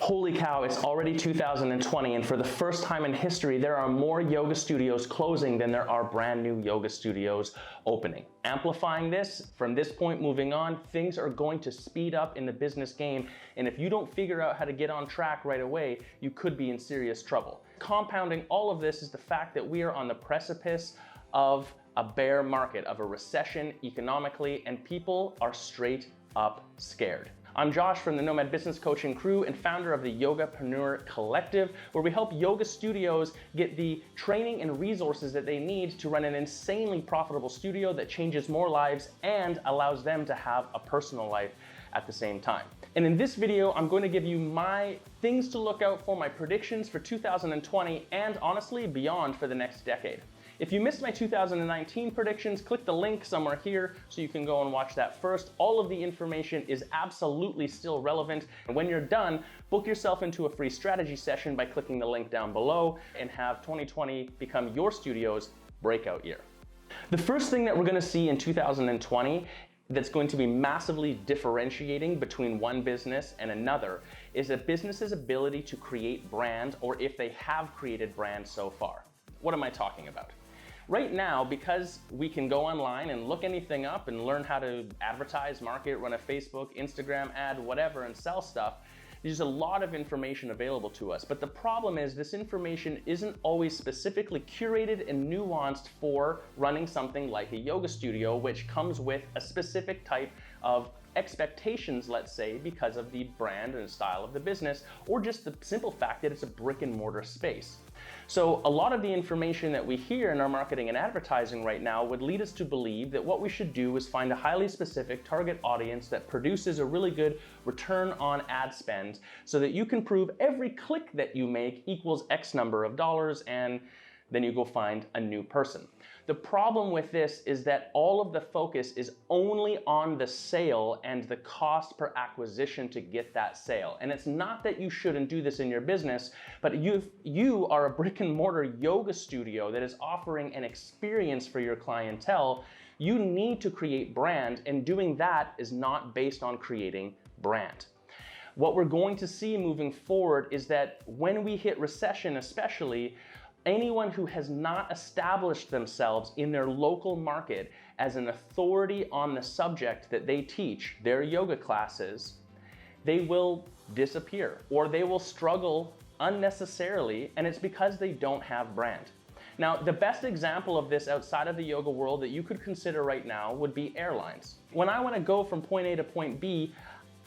Holy cow, it's already 2020, and for the first time in history, there are more yoga studios closing than there are brand new yoga studios opening. Amplifying this, from this point moving on, things are going to speed up in the business game, and if you don't figure out how to get on track right away, you could be in serious trouble. Compounding all of this is the fact that we are on the precipice of a bear market, of a recession economically, and people are straight up scared. I'm Josh from the Nomad Business Coaching Crew and founder of the Yogapreneur Collective, where we help yoga studios get the training and resources that they need to run an insanely profitable studio that changes more lives and allows them to have a personal life at the same time. And in this video, I'm going to give you my things to look out for, my predictions for 2020, and honestly, beyond for the next decade. If you missed my 2019 predictions, click the link somewhere here so you can go and watch that first. All of the information is absolutely still relevant. And when you're done, book yourself into a free strategy session by clicking the link down below and have 2020 become your studio's breakout year. The first thing that we're gonna see in 2020 that's going to be massively differentiating between one business and another is a business's ability to create brand, or if they have created brand so far. What am I talking about? Right now, because we can go online and look anything up and learn how to advertise, market, run a Facebook, Instagram ad, whatever, and sell stuff, there's a lot of information available to us. But the problem is this information isn't always specifically curated and nuanced for running something like a yoga studio, which comes with a specific type of expectations, let's say, because of the brand and style of the business, or just the simple fact that it's a brick and mortar space. So a lot of the information that we hear in our marketing and advertising right now would lead us to believe that what we should do is find a highly specific target audience that produces a really good return on ad spend so that you can prove every click that you make equals X number of dollars, and then you go find a new person. The problem with this is that all of the focus is only on the sale and the cost per acquisition to get that sale. And it's not that you shouldn't do this in your business, but you are a brick and mortar yoga studio that is offering an experience for your clientele. You need to create brand, and doing that is not based on creating brand. What we're going to see moving forward is that when we hit recession especially, anyone who has not established themselves in their local market as an authority on the subject that they teach, their yoga classes, they will disappear or they will struggle unnecessarily, and it's because they don't have brand. Now, the best example of this outside of the yoga world that you could consider right now would be airlines. When I want to go from point A to point B,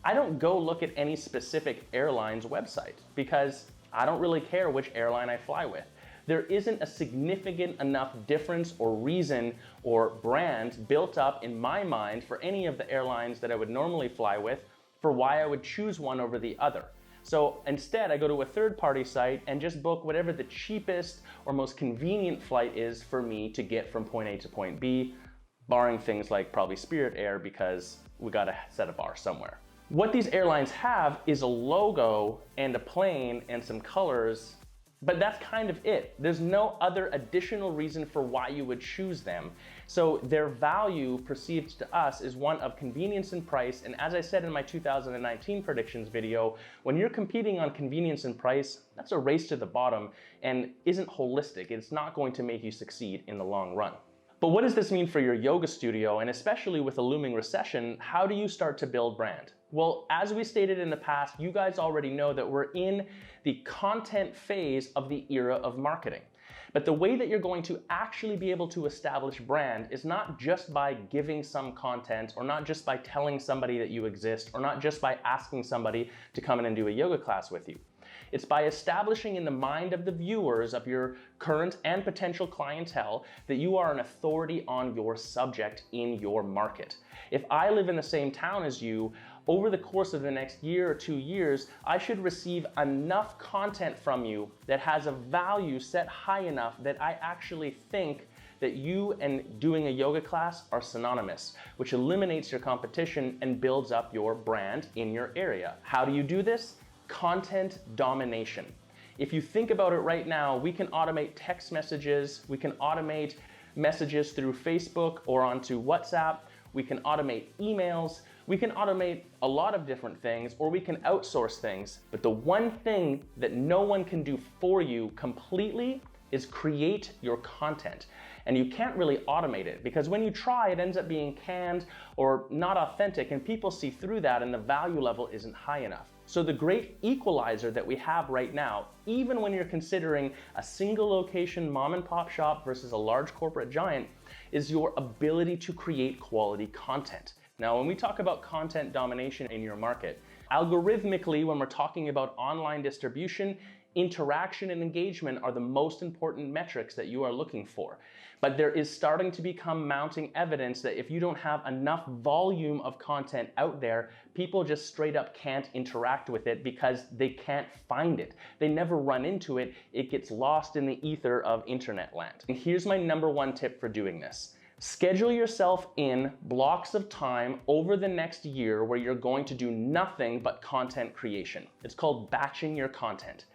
I don't go look at any specific airline's website because I don't really care which airline I fly with. There isn't a significant enough difference or reason or brand built up in my mind for any of the airlines that I would normally fly with for why I would choose one over the other. So instead, I go to a third-party site and just book whatever the cheapest or most convenient flight is for me to get from point A to point B, barring things like probably Spirit Air because we gotta set a bar somewhere. What these airlines have is a logo and a plane and some colors, but that's kind of it. There's no other additional reason for why you would choose them. So their value perceived to us is one of convenience and price. And as I said in my 2019 predictions video, when you're competing on convenience and price, that's a race to the bottom and isn't holistic. It's not going to make you succeed in the long run. But what does this mean for your yoga studio? And especially with a looming recession, how do you start to build brand? Well, as we stated in the past, you guys already know that we're in the content phase of the era of marketing. But the way that you're going to actually be able to establish brand is not just by giving some content, or not just by telling somebody that you exist, or not just by asking somebody to come in and do a yoga class with you. It's by establishing in the mind of the viewers of your current and potential clientele that you are an authority on your subject in your market. If I live in the same town as you, over the course of the next year or 2 years, I should receive enough content from you that has a value set high enough that I actually think that you and doing a yoga class are synonymous, which eliminates your competition and builds up your brand in your area. How do you do this? Content domination. If you think about it right now, we can automate text messages, we can automate messages through Facebook or onto WhatsApp. we can automate emails, we can automate a lot of different things, or we can outsource things. But the one thing that no one can do for you completely is create your content. And you can't really automate it, because when you try, it ends up being canned or not authentic, and people see through that and the value level isn't high enough. So the great equalizer that we have right now, even when you're considering a single location mom and pop shop versus a large corporate giant, is your ability to create quality content. Now, when we talk about content domination in your market, algorithmically, when we're talking about online distribution, interaction and engagement are the most important metrics that you are looking for. But there is starting to become mounting evidence that if you don't have enough volume of content out there, people just straight up can't interact with it because they can't find it. They never run into it. It gets lost in the ether of internet land. And here's my number one tip for doing this. Schedule yourself in blocks of time over the next year where you're going to do nothing but content creation. It's called batching your content.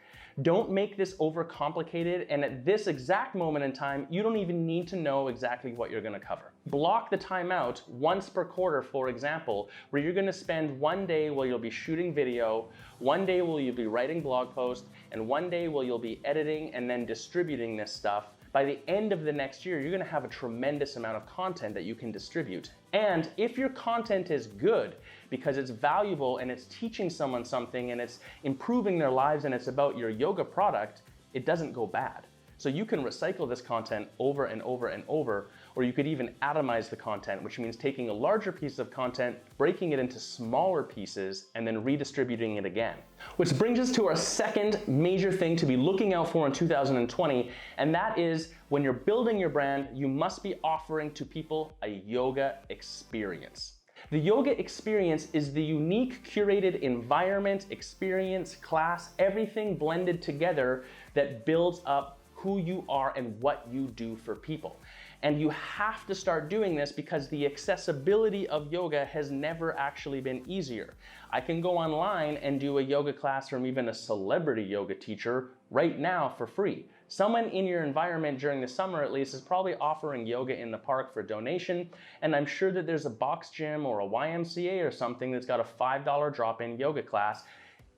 Don't make this overcomplicated, and at this exact moment in time, you don't even need to know exactly what you're gonna cover. Block the time out once per quarter, for example, where you're gonna spend one day where you'll be shooting video, one day where you'll be writing blog posts, and one day where you'll be editing and then distributing this stuff. By the end of the next year, you're gonna have a tremendous amount of content that you can distribute. And if your content is good, because it's valuable and it's teaching someone something and it's improving their lives and it's about your yoga product, it doesn't go bad. So you can recycle this content over and over and over, or you could even atomize the content, which means taking a larger piece of content, breaking it into smaller pieces, and then redistributing it again. Which brings us to our second major thing to be looking out for in 2020, and that is when you're building your brand, you must be offering to people a yoga experience. The yoga experience is the unique curated environment, experience, class, everything blended together that builds up who you are and what you do for people. And you have to start doing this because the accessibility of yoga has never actually been easier. I can go online and do a yoga class from even a celebrity yoga teacher right now for free. Someone in your environment during the summer at least is probably offering yoga in the park for donation, and I'm sure that there's a box gym or a YMCA or something that's got a $5 drop-in yoga class,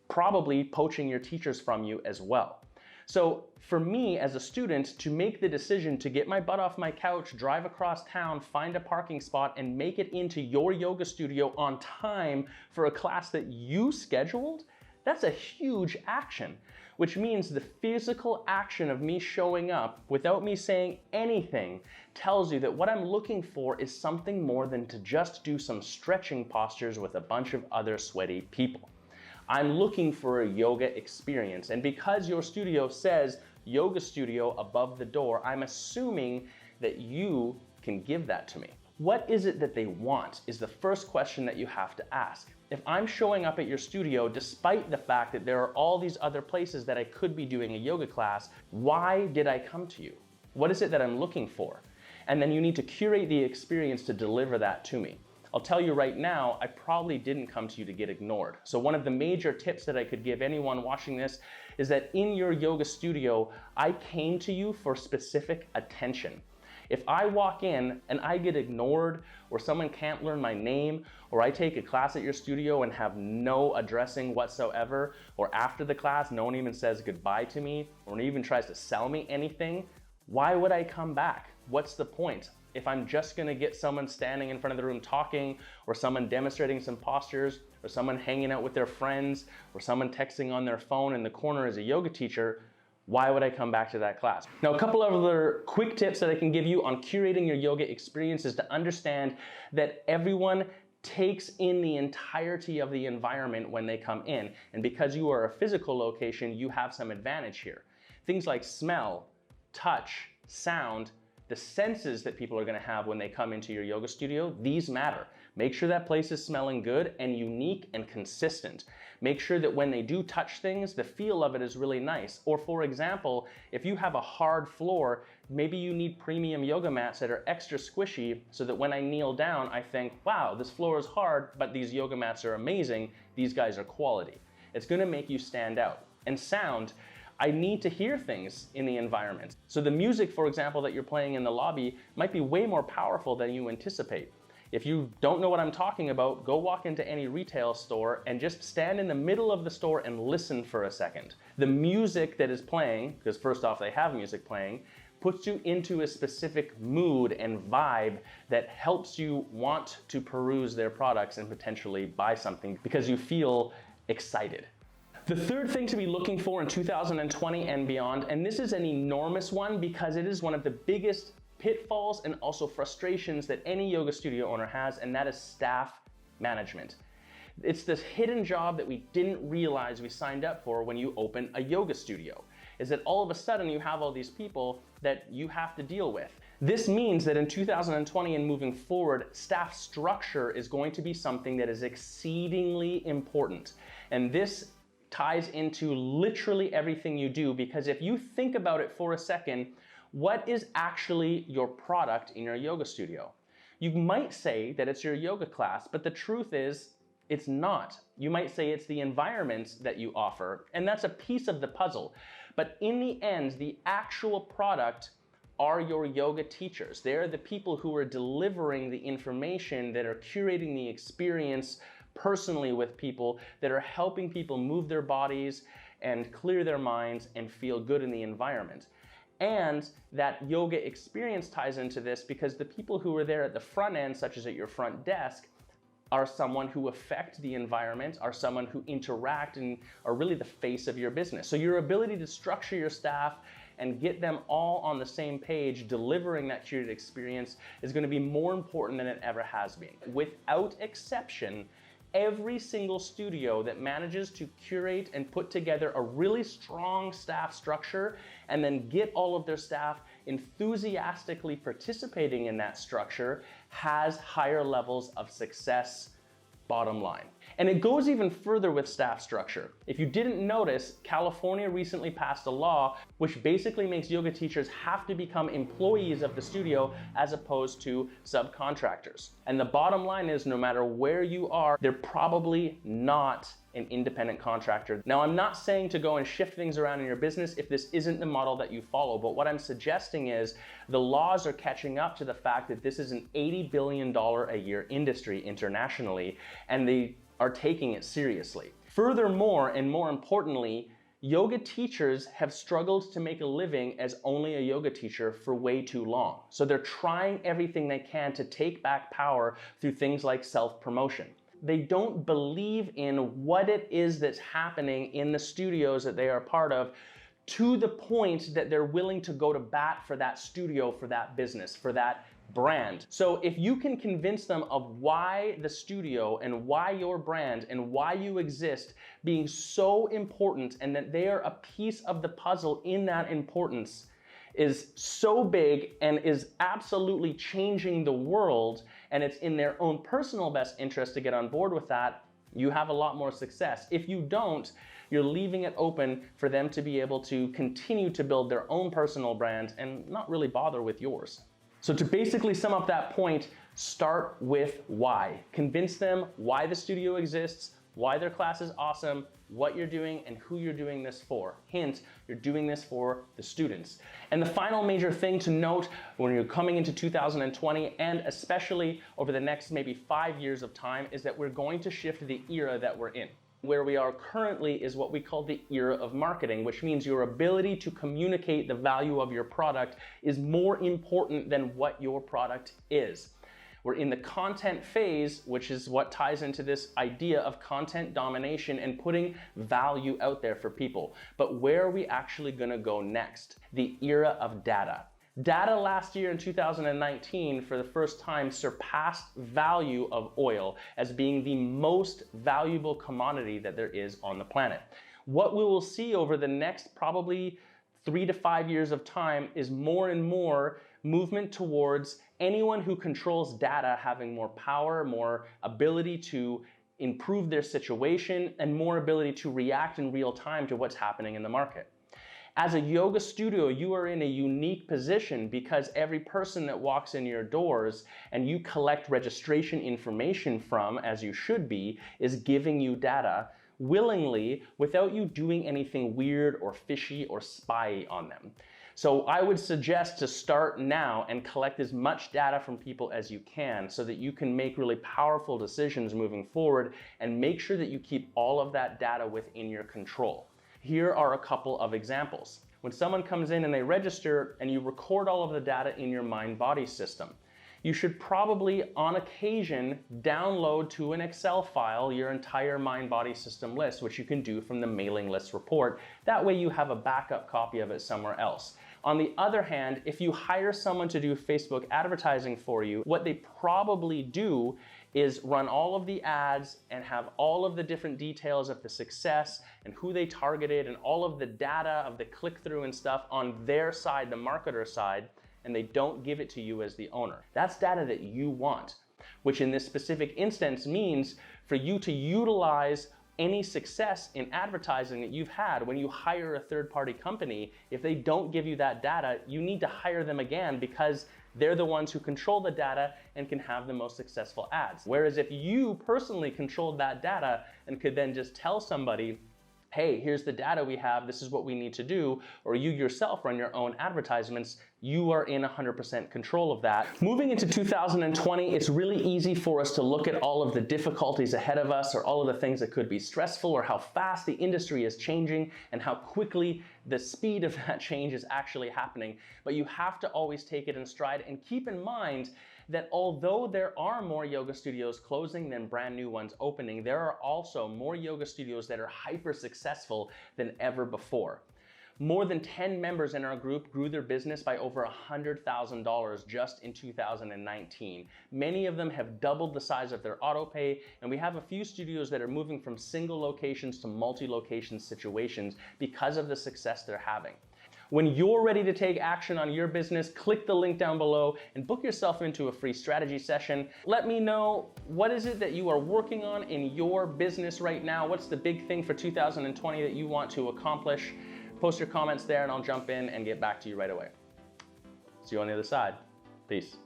probably poaching your teachers from you as well. So for me as a student to make the decision to get my butt off my couch, drive across town, find a parking spot, and make it into your yoga studio on time for a class that you scheduled, that's a huge action, which means the physical action of me showing up without me saying anything tells you that what I'm looking for is something more than to just do some stretching postures with a bunch of other sweaty people. I'm looking for a yoga experience, and because your studio says yoga studio above the door, I'm assuming that you can give that to me. What is it that they want is the first question that you have to ask. If I'm showing up at your studio despite the fact that there are all these other places that I could be doing a yoga class, why did I come to you? What is it that I'm looking for? And then you need to curate the experience to deliver that to me. I'll tell you right now, I probably didn't come to you to get ignored. So one of the major tips that I could give anyone watching this is that in your yoga studio, I came to you for specific attention. If I walk in and I get ignored, or someone can't learn my name, or I take a class at your studio and have no addressing whatsoever, or after the class, no one even says goodbye to me, or even tries to sell me anything, why would I come back? What's the point? If I'm just gonna get someone standing in front of the room talking, or someone demonstrating some postures, or someone hanging out with their friends, or someone texting on their phone in the corner as a yoga teacher, why would I come back to that class? Now, a couple of other quick tips that I can give you on curating your yoga experience is to understand that everyone takes in the entirety of the environment when they come in. And because you are a physical location, you have some advantage here. Things like smell, touch, sound, the senses that people are gonna have when they come into your yoga studio, these matter. Make sure that place is smelling good and unique and consistent. Make sure that when they do touch things, the feel of it is really nice. Or for example, if you have a hard floor, maybe you need premium yoga mats that are extra squishy so that when I kneel down, I think, wow, this floor is hard, but these yoga mats are amazing. These guys are quality. It's gonna make you stand out. And sound, I need to hear things in the environment. So the music, for example, that you're playing in the lobby might be way more powerful than you anticipate. If you don't know what I'm talking about, go walk into any retail store and just stand in the middle of the store and listen for a second. The music that is playing, because first off they have music playing, puts you into a specific mood and vibe that helps you want to peruse their products and potentially buy something because you feel excited. The third thing to be looking for in 2020 and beyond, and this is an enormous one because it is one of the biggest pitfalls and also frustrations that any yoga studio owner has, and that is staff management. It's this hidden job that we didn't realize we signed up for when you open a yoga studio, is that all of a sudden you have all these people that you have to deal with. This means that in 2020 and moving forward, staff structure is going to be something that is exceedingly important. And this ties into literally everything you do, because if you think about it for a second, what is actually your product in your yoga studio? You might say that it's your yoga class, but the truth is it's not. You might say it's the environment that you offer, and that's a piece of the puzzle. But in the end, the actual product are your yoga teachers. They're the people who are delivering the information, that are curating the experience personally with people, that are helping people move their bodies and clear their minds and feel good in the environment. And that yoga experience ties into this because the people who are there at the front end, such as at your front desk, are someone who affect the environment, are someone who interact and are really the face of your business. So your ability to structure your staff and get them all on the same page, delivering that curated experience, is going to be more important than it ever has been. Without exception, every single studio that manages to curate and put together a really strong staff structure and then get all of their staff enthusiastically participating in that structure has higher levels of success, bottom line. And it goes even further with staff structure. If you didn't notice, California recently passed a law which basically makes yoga teachers have to become employees of the studio as opposed to subcontractors. And the bottom line is, no matter where you are, they're probably not an independent contractor. Now, I'm not saying to go and shift things around in your business if this isn't the model that you follow, but what I'm suggesting is the laws are catching up to the fact that this is an $80 billion a year industry internationally, and they are taking it seriously. Furthermore, and more importantly, yoga teachers have struggled to make a living as only a yoga teacher for way too long. So they're trying everything they can to take back power through things like self-promotion. They don't believe in what it is that's happening in the studios that they are part of, to the point that they're willing to go to bat for that studio, for that business, for that brand. So if you can convince them of why the studio and why your brand and why you exist being so important, and that they are a piece of the puzzle in that importance, is so big and is absolutely changing the world, and it's in their own personal best interest to get on board with that, you have a lot more success. If you don't, you're leaving it open for them to be able to continue to build their own personal brand and not really bother with yours. So to basically sum up that point, start with why. Convince them why the studio exists, why their class is awesome, what you're doing, and who you're doing this for. Hint, you're doing this for the students. And the final major thing to note when you're coming into 2020, and especially over the next maybe 5 years of time, is that we're going to shift the era that we're in. Where we are currently is what we call the era of marketing, which means your ability to communicate the value of your product is more important than what your product is. We're in the content phase, which is what ties into this idea of content domination and putting value out there for people. But where are we actually gonna go next? The era of data. Data last year in 2019 for the first time surpassed value of oil as being the most valuable commodity that there is on the planet. What we will see over the next probably 3 to 5 years of time is more and more movement towards anyone who controls data having more power, more ability to improve their situation, and more ability to react in real time to what's happening in the market. As a yoga studio, you are in a unique position because every person that walks in your doors and you collect registration information from, as you should be, is giving you data willingly without you doing anything weird or fishy or spy on them. So I would suggest to start now and collect as much data from people as you can so that you can make really powerful decisions moving forward, and make sure that you keep all of that data within your control. Here are a couple of examples. When someone comes in and they register and you record all of the data in your mind-body system, you should probably, on occasion, download to an Excel file your entire mind-body system list, which you can do from the mailing list report. That way you have a backup copy of it somewhere else. On the other hand, if you hire someone to do Facebook advertising for you, what they probably do is run all of the ads and have all of the different details of the success and who they targeted and all of the data of the click-through and stuff on their side, the marketer side, and they don't give it to you as the owner. That's data that you want, which in this specific instance means for you to utilize any success in advertising that you've had. When you hire a third-party company, if they don't give you that data, you need to hire them again, because they're the ones who control the data and can have the most successful ads. Whereas if you personally controlled that data and could then just tell somebody, hey, here's the data we have, this is what we need to do, or you yourself run your own advertisements, you are in 100% control of that. Moving into 2020, it's really easy for us to look at all of the difficulties ahead of us, or all of the things that could be stressful, or how fast the industry is changing and how quickly the speed of that change is actually happening. But you have to always take it in stride and keep in mind that although there are more yoga studios closing than brand new ones opening, there are also more yoga studios that are hyper successful than ever before. More than 10 members in our group grew their business by over $100,000 just in 2019. Many of them have doubled the size of their autopay, and we have a few studios that are moving from single locations to multi-location situations because of the success they're having. When you're ready to take action on your business, click the link down below and book yourself into a free strategy session. Let me know, what is it that you are working on in your business right now? What's the big thing for 2020 that you want to accomplish? Post your comments there and I'll jump in and get back to you right away. See you on the other side. Peace.